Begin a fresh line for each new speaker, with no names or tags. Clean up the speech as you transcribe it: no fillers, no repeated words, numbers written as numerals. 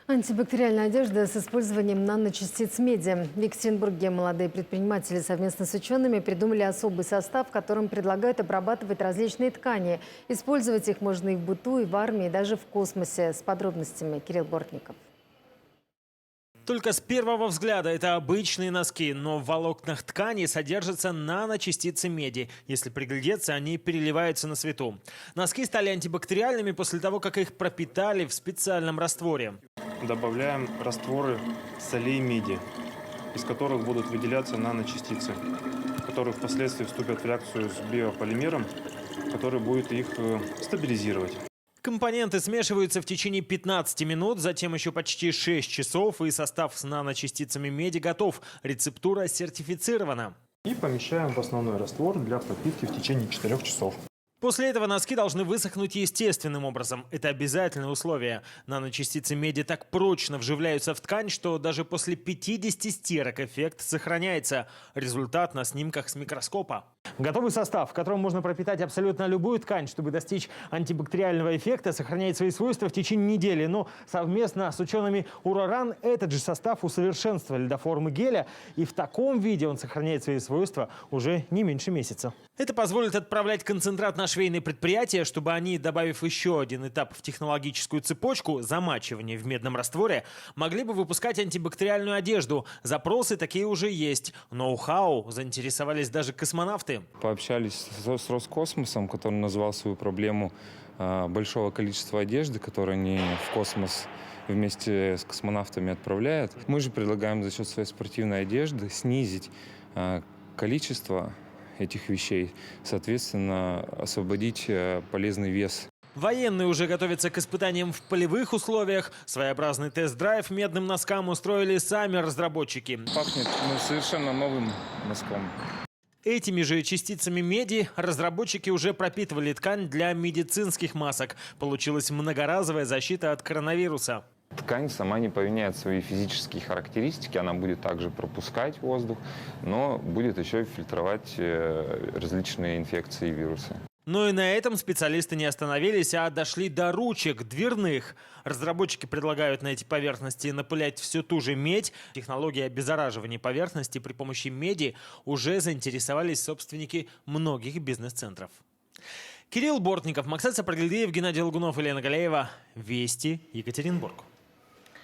Антибактериальная одежда с использованием наночастиц меди. В Екатеринбурге молодые предприниматели совместно с учеными придумали особый состав, которым предлагают обрабатывать различные ткани. Использовать их можно и в быту, и в армии, и даже в космосе. С подробностями Кирилл Бортников.
Только с первого взгляда это обычные носки, но в волокнах ткани содержатся наночастицы меди. Если приглядеться, они переливаются на свету. Носки стали антибактериальными после того, как их пропитали в специальном растворе.
Добавляем растворы солей меди, из которых будут выделяться наночастицы, которые впоследствии вступят в реакцию с биополимером, который будет их стабилизировать.
Компоненты смешиваются в течение 15 минут, затем еще почти 6 часов, и состав с наночастицами меди готов. Рецептура сертифицирована.
И помещаем в основной раствор для пропитки в течение 4 часов.
После этого носки должны высохнуть естественным образом. Это обязательное условие. Наночастицы меди так прочно вживляются в ткань, что даже после 50 стирок эффект сохраняется. Результат на снимках с микроскопа. Готовый состав, в котором можно пропитать абсолютно любую ткань, чтобы достичь антибактериального эффекта, сохраняет свои свойства в течение недели. Но совместно с учеными УРАРАН этот же состав усовершенствовали до формы геля. И в таком виде он сохраняет свои свойства уже не меньше месяца. Это позволит отправлять концентрат на швейные предприятия, чтобы они, добавив еще один этап в технологическую цепочку, замачивания в медном растворе, могли бы выпускать антибактериальную одежду. Запросы такие уже есть. Ноу-хау заинтересовались даже космонавты.
Пообщались с Роскосмосом, который назвал свою проблему большого количества одежды, которую они в космос вместе с космонавтами отправляют. Мы же предлагаем за счет своей спортивной одежды снизить количество этих вещей, соответственно, освободить полезный вес.
Военные уже готовятся к испытаниям в полевых условиях. Своеобразный тест-драйв медным носкам устроили сами разработчики.
Пахнет совершенно новым носком.
Этими же частицами меди разработчики уже пропитывали ткань для медицинских масок. Получилась многоразовая защита от коронавируса.
Ткань сама не поменяет свои физические характеристики, она будет также пропускать воздух, но будет еще фильтровать различные инфекции и вирусы.
Но и на этом специалисты не остановились, а дошли до ручек дверных. Разработчики предлагают на эти поверхности напылять всю ту же медь. Технология обеззараживания поверхности при помощи меди уже заинтересовались собственники многих бизнес-центров. Кирилл Бортников, Максат Сапаргильдиев, Геннадий Лгунов и Лена Галеева. Вести, Екатеринбург.